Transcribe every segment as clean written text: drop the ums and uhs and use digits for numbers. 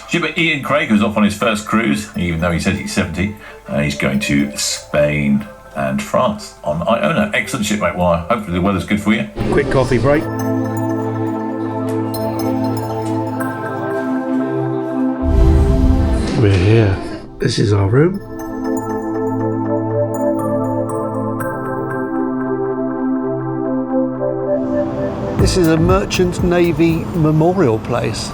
Shipmate Ian Craig was off on his first cruise, even though he says he's 70. He's going to Spain and France on Iona. Excellent shipmate. Well, hopefully the weather's good for you. Quick coffee break. We're here. This is our room. This is a Merchant Navy memorial place.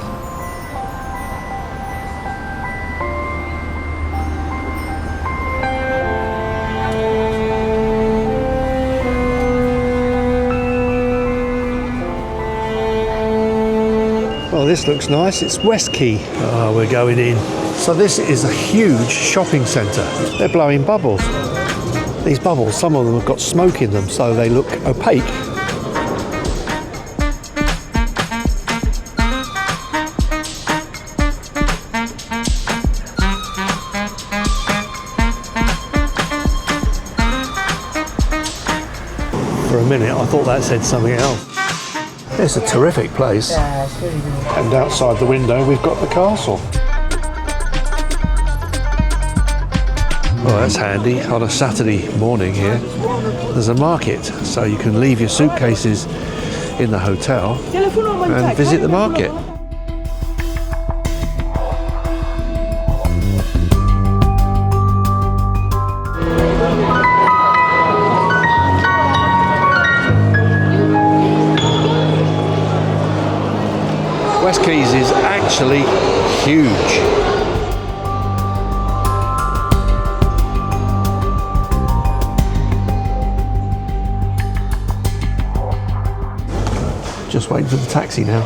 Oh, this looks nice. It's West Quay. Oh, we're going in. So this is a huge shopping centre. They're blowing bubbles. These bubbles, some of them have got smoke in them, so they look opaque. For a minute, I thought that said something else. It's a terrific place. Yeah, it's really good. And outside the window, we've got the castle. Well, that's handy. On a Saturday morning here, there's a market, so you can leave your suitcases in the hotel and visit the market. West Quays is actually huge. Just waiting for the taxi now.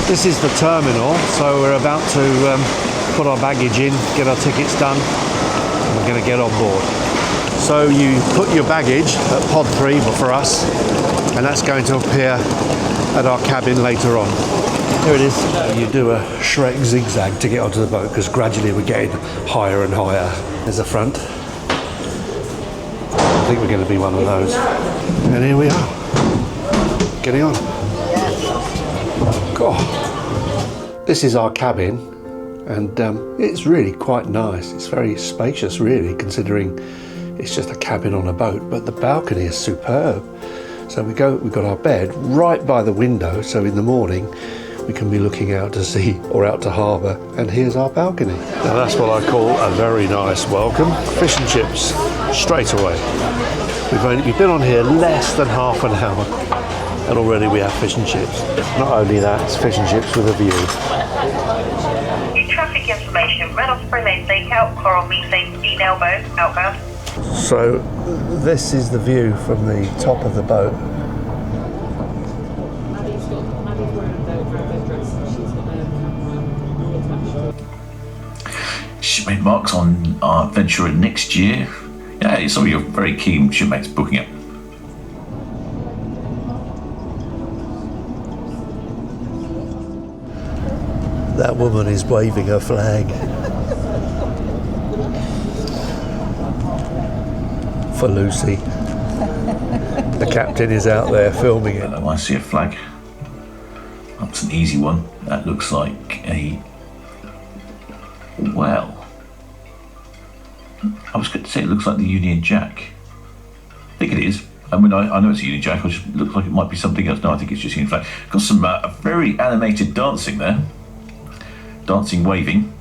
This is the terminal, so we're about to put our baggage in, get our tickets done, and we're going to get on board. So you put your baggage at pod 3 for us, and that's going to appear at our cabin later on. Here it is. You do a Shrek zigzag to get onto the boat because gradually we're getting higher and higher. There's the front. I think we're going to be one of those. And here we are, getting on. God. This is our cabin, and it's really quite nice. It's very spacious, really, considering it's just a cabin on a boat, but the balcony is superb. So we've got our bed right by the window, so in the morning we can be looking out to sea or out to harbour, and here's our balcony. Now that's what I call a very nice welcome. Fish and chips, straight away. We've been on here less than half an hour, and already we have fish and chips. Not only that, it's fish and chips with a view. Traffic information, Red Osprey Lane Stakeout, Coral Beach Lane, Dean Elbow, outbound. So this is the view from the top of the boat. Shipmate Mark's on our adventure next year. Yeah, some of your very keen shipmates booking it. That woman is waving her flag. For Lucy. The captain is out there filming it. I see a flag. That's an easy one. That looks like a well. I was going to say it looks like the Union Jack. I think it is. I mean, I know it's a Union Jack. It just looks like it might be something else. No, I think it's just Union flag. Got some very animated dancing there. Dancing, waving.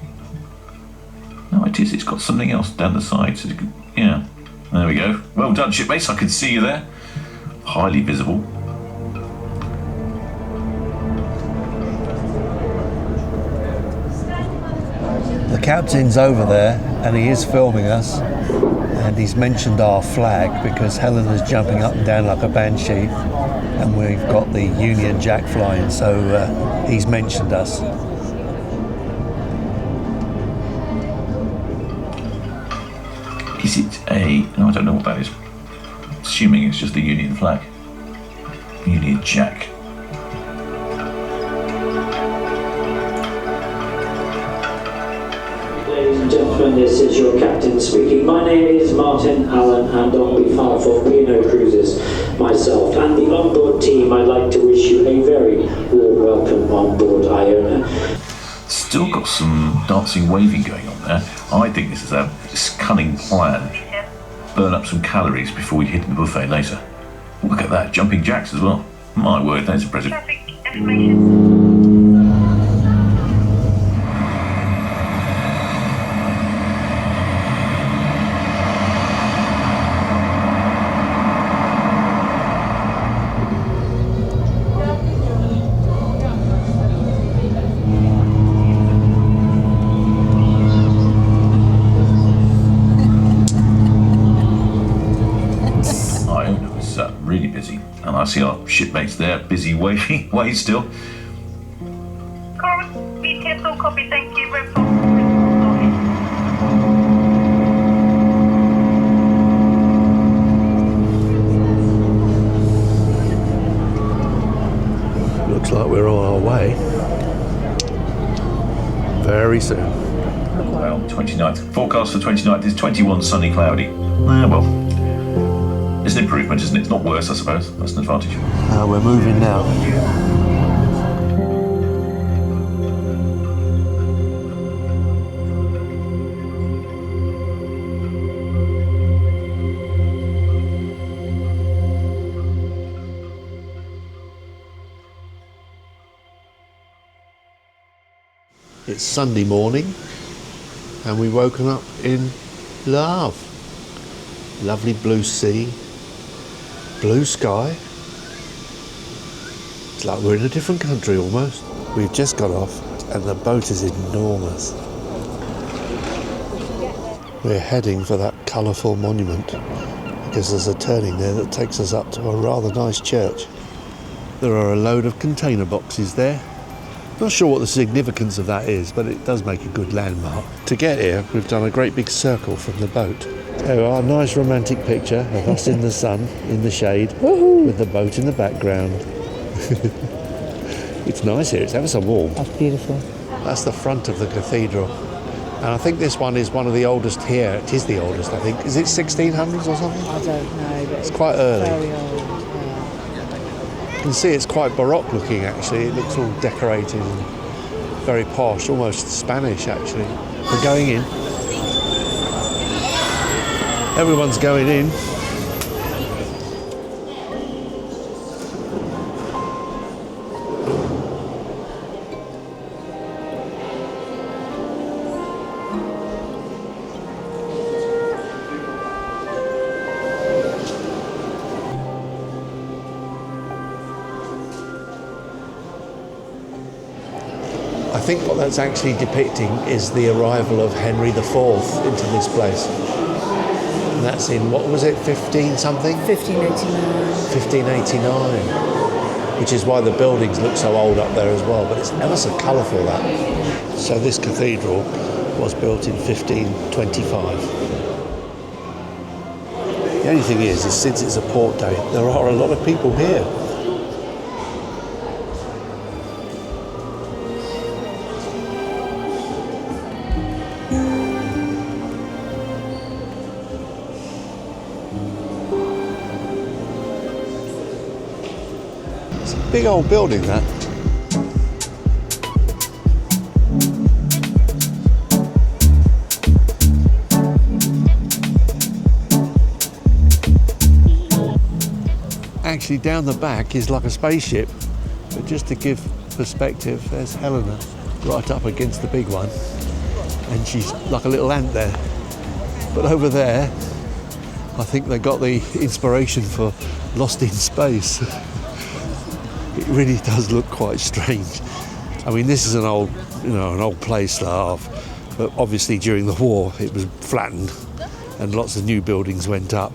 No, it is. It's got something else down the side. So yeah. There we go. Well done, shipmates. I can see you there. Highly visible. The captain's over there and he is filming us, and he's mentioned our flag because Helena's jumping up and down like a banshee and we've got the Union Jack flying, so he's mentioned us. Is it a... No, I don't know what that is. Assuming it's just the Union flag. Union Jack. Ladies and gentlemen, this is your captain speaking. My name is Martin Allen, and on behalf of P&O Cruises, myself and the onboard team, I'd like to wish you a very warm welcome on board Iona. Still got some dancing waving going on there. I think this is a cunning plan. Burn up some calories before we hit the buffet later. Look at that, jumping jacks as well. My word, that's impressive. Traffic information. Iona is really busy, and I see our shipmates there busy waving away still. Coral, BTS all copy, thank you. Red Fox. Looks like we're on our way. Very soon. Well, 29th. Forecast for 29th is 21 sunny cloudy. Well, it's an improvement, isn't it? It's not worse, I suppose. That's an advantage. We're moving now. It's Sunday morning and we've woken up in love. Lovely blue sea, blue sky. It's like we're in a different country almost. We've just got off and the boat is enormous. We're heading for that colourful monument because there's a turning there that takes us up to a rather nice church. There are a load of container boxes there. Not sure what the significance of that is, but it does make a good landmark. To get here, we've done a great big circle from the boat. There we are, nice romantic picture of us in the sun, in the shade, with the boat in the background. It's nice here, it's ever so warm. That's beautiful. That's the front of the cathedral. And I think this one is one of the oldest here. It is the oldest, I think. Is it 1600s or something? I don't know, but It's quite early. very old. Yeah. You can see it's quite Baroque looking actually. It looks all decorated and very posh, almost Spanish actually. We're going in. Everyone's going in. I think what that's actually depicting is the arrival of Henry IV into this place. And that's in, what was it, 15 something? 1589. 1589. Which is why the buildings look so old up there as well, but it's ever so colourful that. So this cathedral was built in 1525. The only thing is since it's a port day, there are a lot of people here. It's a big old building, that. Actually, down the back is like a spaceship, but just to give perspective, there's Helena right up against the big one, and she's like a little ant there. But over there, I think they got the inspiration for Lost in Space. It really does look quite strange. I mean, this is an old place to have, but obviously during the war it was flattened and lots of new buildings went up.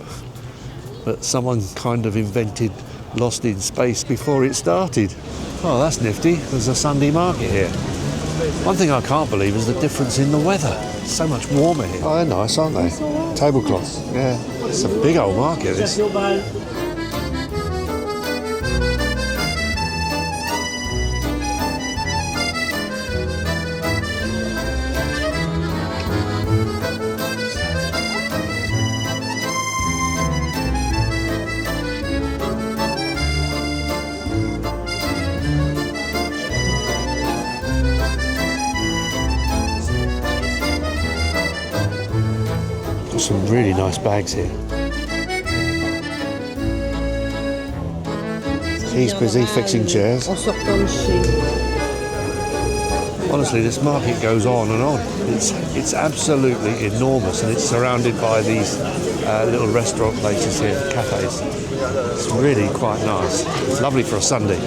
But someone kind of invented Lost in Space before it started. Oh, that's nifty. There's a Sunday market here. One thing I can't believe is the difference in the weather. It's so much warmer here. Oh, they're nice, aren't they? Tablecloths, yeah. It's a big old market, this. some really nice bags here. He's busy fixing chairs. Honestly, this market goes on and on. It's absolutely enormous, and it's surrounded by these little restaurant places here, cafes. It's really quite nice. It's lovely for a Sunday.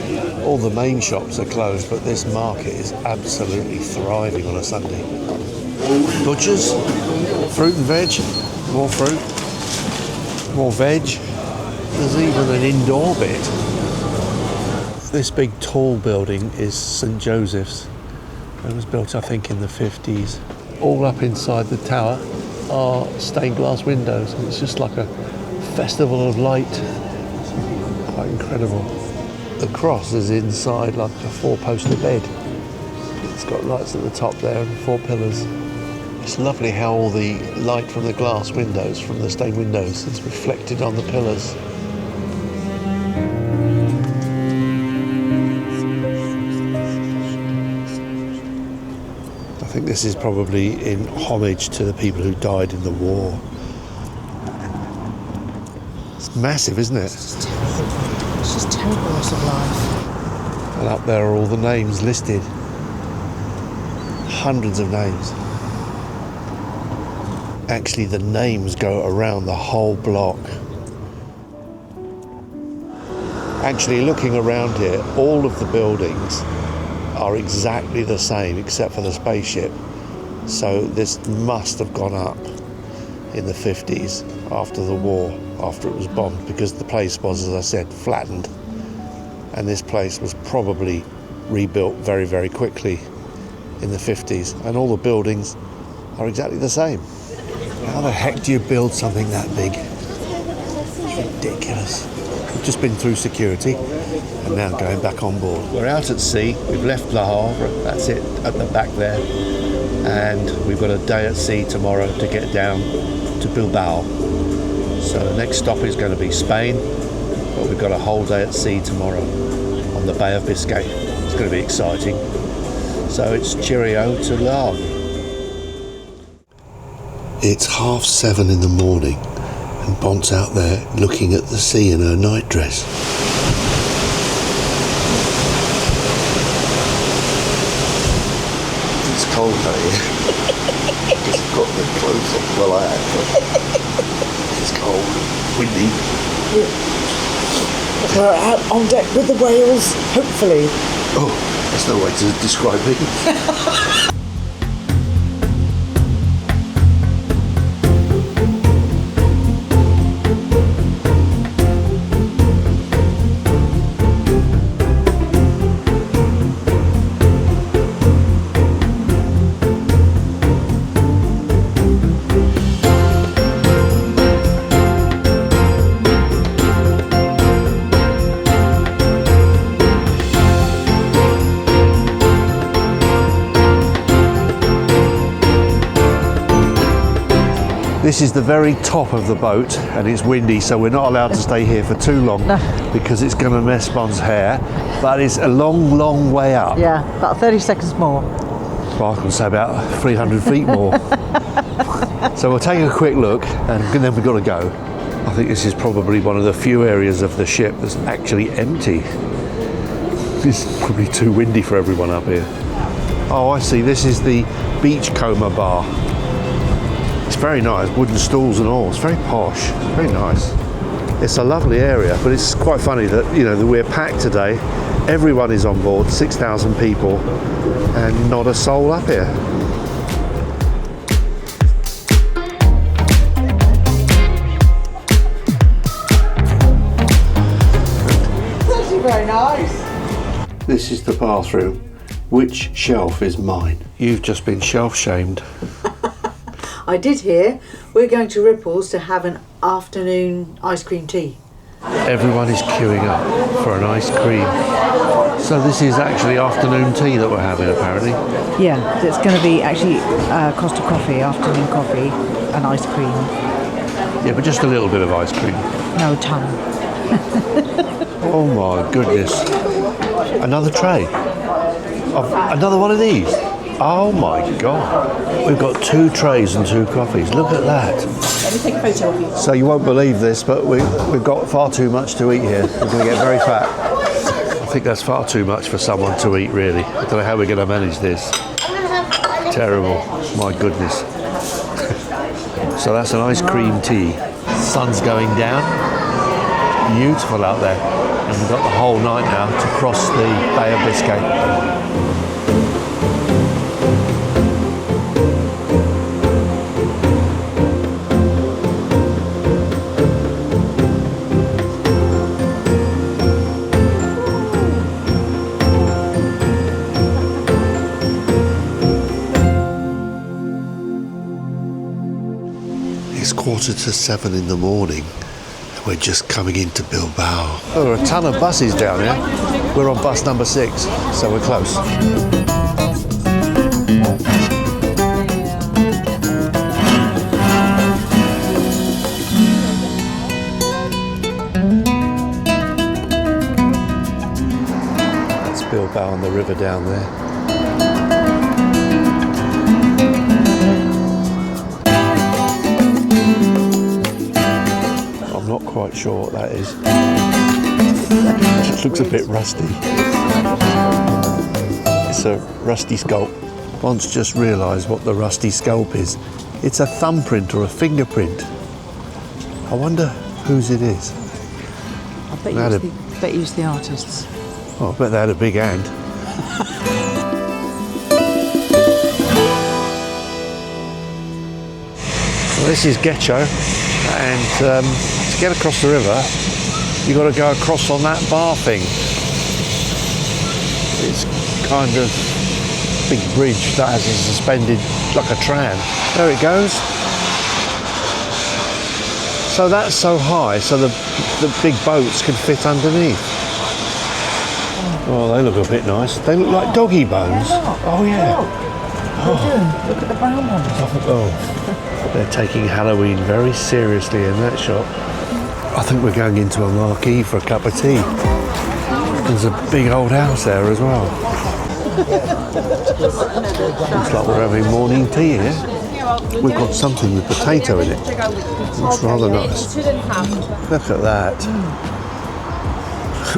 All the main shops are closed, but this market is absolutely thriving on a Sunday. Butchers, fruit and veg, more fruit, more veg. There's even an indoor bit. This big tall building is St. Joseph's. It was built, I think, in the 50s. All up inside the tower are stained glass windows. It's just like a festival of light. Quite incredible. The cross is inside like a four-poster bed. It's got lights at the top there and 4 pillars. It's lovely how all the light from the glass windows, from the stained windows, is reflected on the pillars. I think this is probably in homage to the people who died in the war. It's massive, isn't it? It's just terrible loss of life. And up there are all the names listed. Hundreds of names. Actually, the names go around the whole block. Actually, looking around here, all of the buildings are exactly the same except for the spaceship. So this must have gone up in the 50s after the war, after it was bombed, because the place was, as I said, flattened. And this place was probably rebuilt very, very quickly in the 50s. And all the buildings are exactly the same. How the heck do you build something that big? It's ridiculous. We've just been through security and now going back on board. We're out at sea. We've left Le Havre, that's it, at the back there. And we've got a day at sea tomorrow to get down to Bilbao. So the next stop is going to be Spain, but we've got a whole day at sea tomorrow on the Bay of Biscay. It's going to be exciting. So it's cheerio to Le Havre. It's 7:30 in the morning and Bont's out there looking at the sea in her night dress. It's cold out here. Because I've got the clothes on. Well, I have, but it's cold, windy. We're out on deck with the whales, hopefully. Oh, there's no way to describe me. This is the very top of the boat and it's windy, so we're not allowed to stay here for too long because it's going to mess Bon's hair, but it's a long, long way up. Yeah, about 30 seconds more. Well, I can say about 300 feet more. So we'll take a quick look and then we've got to go. I think this is probably one of the few areas of the ship that's actually empty. It's probably too windy for everyone up here. Oh, I see, this is the beachcomber bar. It's very nice, wooden stools and all. It's very posh, very nice. It's a lovely area, but it's quite funny that, you know, that we're packed today. Everyone is on board, 6,000 people, and not a soul up here. It's actually very nice. This is the bathroom. Which shelf is mine? You've just been shelf shamed. I did hear we're going to Ripples to have an afternoon ice cream tea. Everyone is queuing up for an ice cream. So this is actually afternoon tea that we're having, apparently. Yeah, it's going to be actually Costa Coffee, afternoon coffee and ice cream. Yeah, but just a little bit of ice cream. No ton. Oh my goodness. Another tray. Another one of these. Oh my God. We've got 2 trays and 2 coffees. Look at that. Let me take a photo of you. So you won't believe this, but we've got far too much to eat here. We're going to get very fat. I think that's far too much for someone to eat, really. I don't know how we're going to manage this. Terrible. My goodness. So that's an ice cream tea. Sun's going down. Beautiful out there. And we've got the whole night now to cross the Bay of Biscay. It's 6:45 in the morning and we're just coming into Bilbao. Oh, there are a ton of buses down here. We're on bus number 6, so we're close. That's Bilbao on the river down there. Not quite sure what that is. It looks a bit rusty. It's a rusty sculpt. Once just realised what the rusty sculpt is. It's a thumbprint or a fingerprint. I wonder whose it is. I bet you it's the artists. Oh, I bet they had a big hand. So this is Getxo, and to get across the river, you've got to go across on that bar thing. It's kind of big bridge that has a suspended, like a tram. There it goes. So that's so high, so the big boats can fit underneath. Oh, they look a bit nice. They look like doggy bones. Oh yeah. Oh. Look at the brown ones. Oh, they're taking Halloween very seriously in that shop. I think we're going into a marquee for a cup of tea. There's a big old house there as well. Looks like we're having morning tea here. We've got something with potato in it. It's rather nice. Look at that.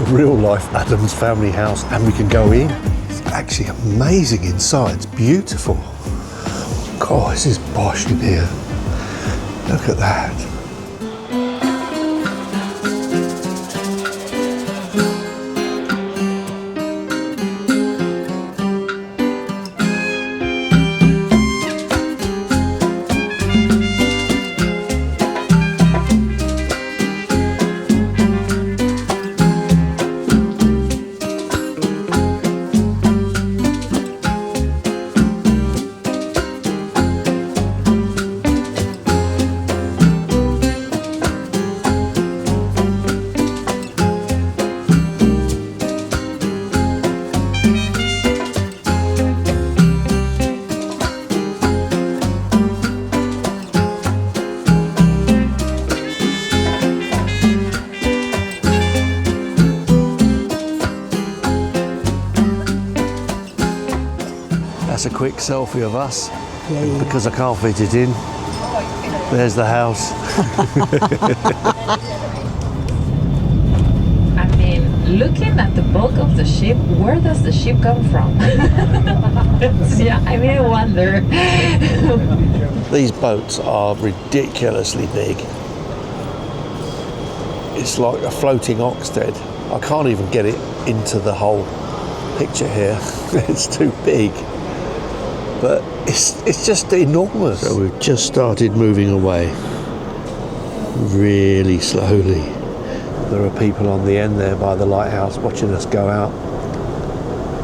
Real life Addams family house, and we can go in. It's actually amazing inside. It's beautiful. God, this is posh in here. Look at that. That's a quick selfie of us, because I can't fit it in. There's the house. I mean, looking at the bulk of the ship, where does the ship come from? Yeah, I mean, I wonder. These boats are ridiculously big. It's like a floating Oxted. I can't even get it into the whole picture here. It's too big. But it's just enormous. So we've just started moving away, really slowly. There are people on the end there by the lighthouse watching us go out.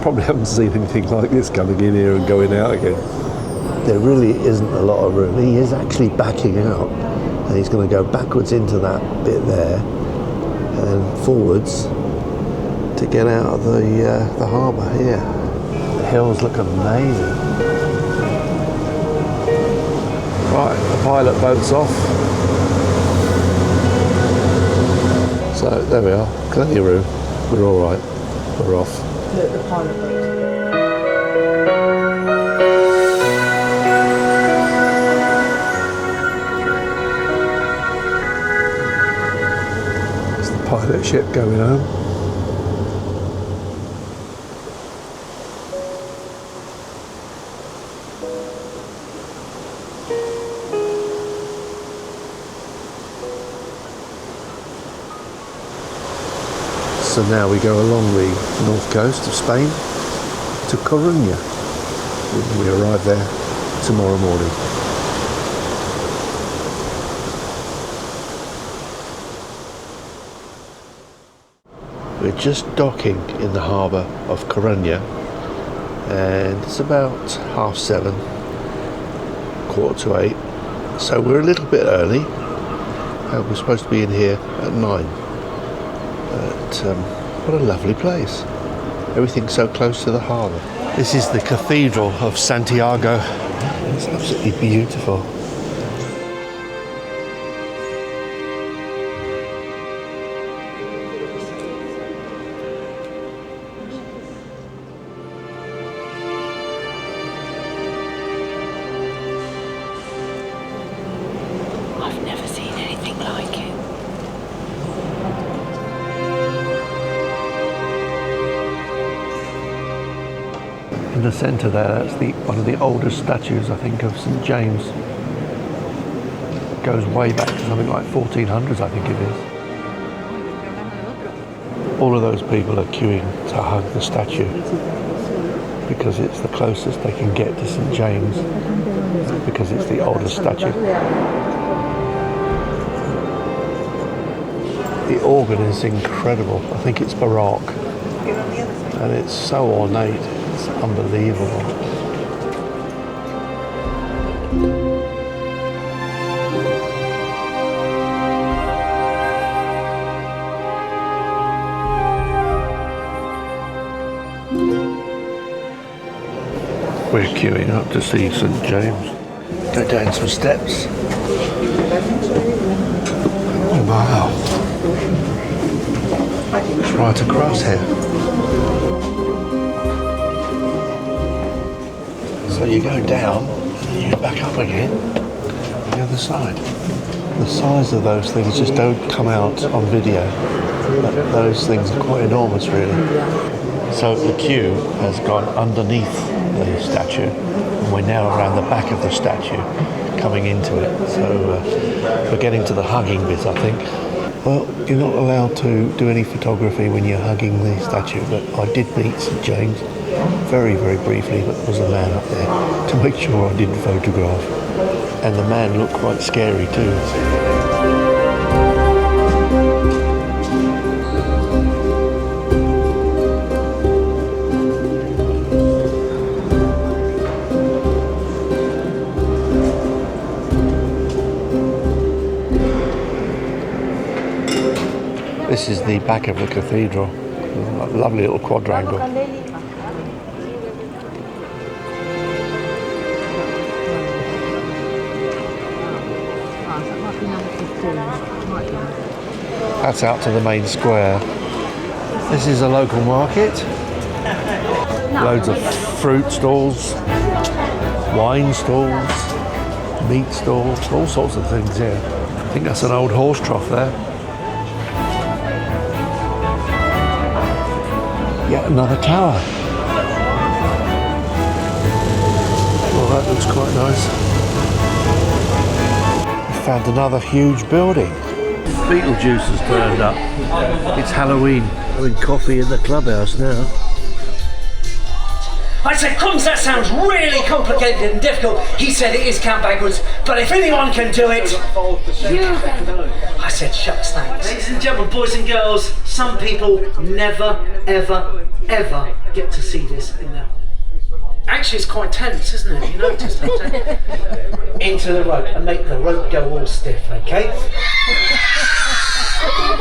Probably haven't seen anything like this coming in here and going out again. There really isn't a lot of room. He is actually backing out, and he's going to go backwards into that bit there and forwards to get out of the harbour here. The hills look amazing. Right, the pilot boat's off. So there we are, plenty of room. We're all right. We're off. The pilot boat. ship going home. So now we go along the north coast of Spain to Coruña. We arrive there tomorrow morning. We're just docking in the harbour of Coruña, and it's about 7:30, 7:45, so we're a little bit early. We're supposed to be in here at 9. But what a lovely place. Everything's so close to the harbour. This is the Cathedral of Santiago. It's absolutely beautiful. I've never seen anything like it. In the centre there, that's one of the oldest statues, I think, of St James. It goes way back to something like 1400s, I think it is. All of those people are queuing to hug the statue because it's the closest they can get to St James, because it's the oldest statue. The organ is incredible. I think it's Baroque, and it's so ornate. It's unbelievable. We're queuing up to see St James. Go down some steps. Oh wow. It's right across here. So you go down, and you back up again, on the other side. The size of those things just don't come out on video. But those things are quite enormous, really. So the queue has gone underneath the statue, and we're now around the back of the statue, coming into it. So we're getting to the hugging bit, I think. Well, you're not allowed to do any photography when you're hugging the statue, but I did meet St James very, very briefly, but there was a man up there to make sure I didn't photograph. And the man looked quite scary too. This is the back of the cathedral. A lovely little quadrangle. That's out to the main square. This is a local market. Loads of fruit stalls, wine stalls, meat stalls, all sorts of things here. I think that's an old horse trough there. Yet another tower. Well, that looks quite nice. We found another huge building. Beetlejuice has turned up. It's Halloween. Having coffee in the clubhouse now. I said, Crumbs, that sounds really complicated and difficult. He said it is count backwards, but if anyone can do it, you can. I said, shucks, thanks. Ladies and gentlemen, boys and girls, some people never, ever, ever get to see this in their... Actually, it's quite tense, isn't it? You noticed that? Into the rope and make the rope go all stiff, okay?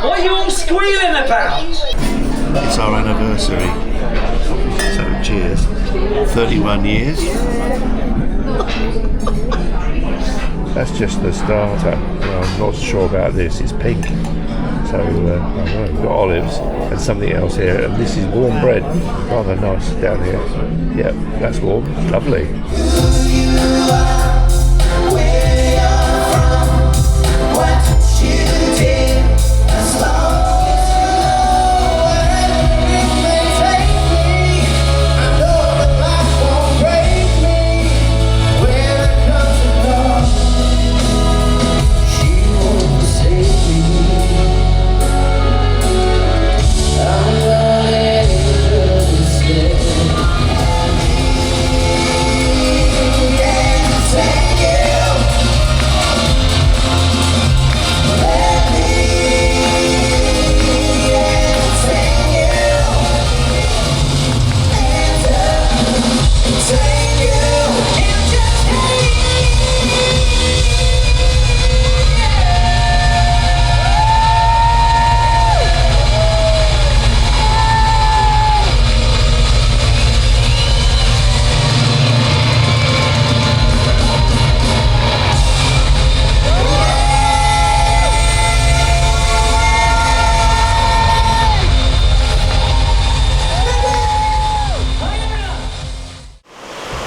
What are you all squealing about? It's our anniversary. So cheers. 31 years. That's just the starter. Well, I'm not sure about this. It's pink. So I don't know, we've got olives and something else here, and this is warm bread. Rather nice down here. Yep, that's warm. Lovely.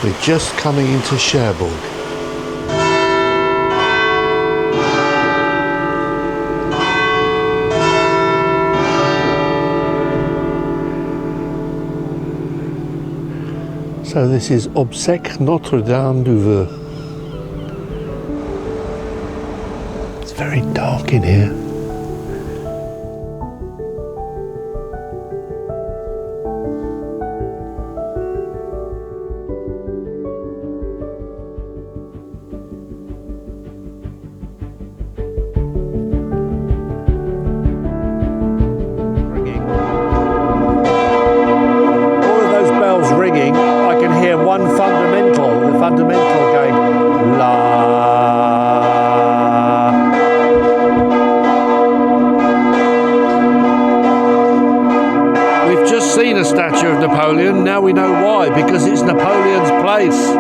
We're just coming into Cherbourg. So this is Obsèques Notre-Dame du Vœu. It's very dark in here. Fundamental game. La. We've just seen a statue of Napoleon. Now we know why, because it's Napoleon's place.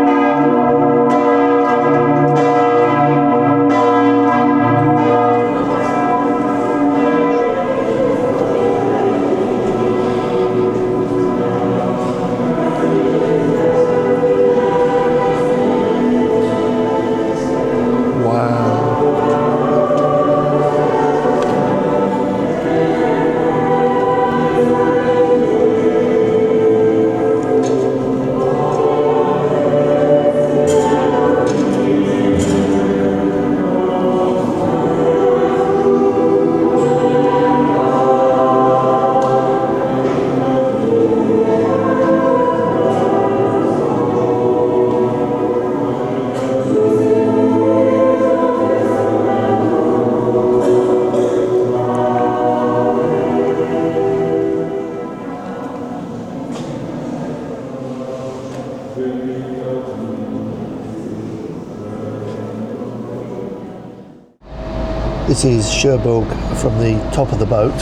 This is Cherbourg from the top of the boat,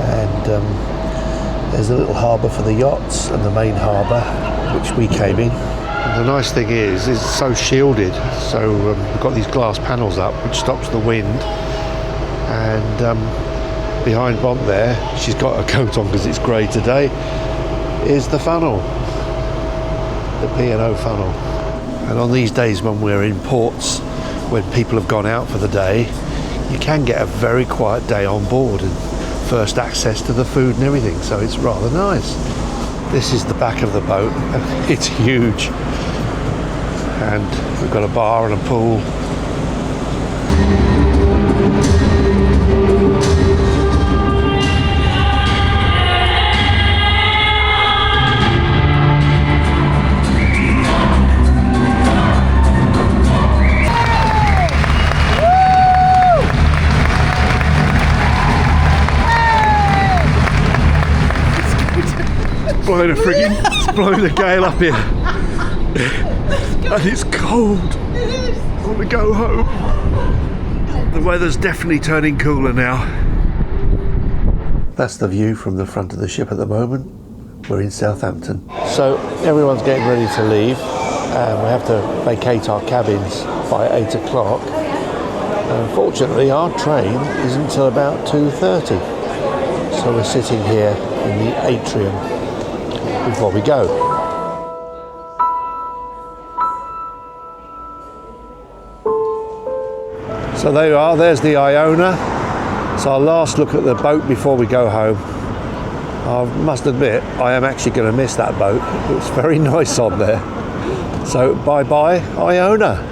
and there's a little harbour for the yachts and the main harbour which we came in. And the nice thing is it's so shielded, so we've got these glass panels up which stops the wind, and behind Bont there, she's got a coat on because it's grey today, is the funnel, the P&O funnel. And on these days when we're in ports, when people have gone out for the day, you can get a very quiet day on board and first access to the food and everything, so it's rather nice. This is the back of the boat. It's huge, and we've got a bar and a pool. It's blowing the gale up here, and it's cold. I want to go home. The weather's definitely turning cooler now. That's the view from the front of the ship at the moment. We're in Southampton. So everyone's getting ready to leave, and we have to vacate our cabins by 8 o'clock. Unfortunately, our train isn't until about 2:30. So we're sitting here in the atrium before we go. So there you are, there's the Iona. It's our last look at the boat before we go home. I must admit, I am actually going to miss that boat. It's very nice on there. So bye bye, Iona.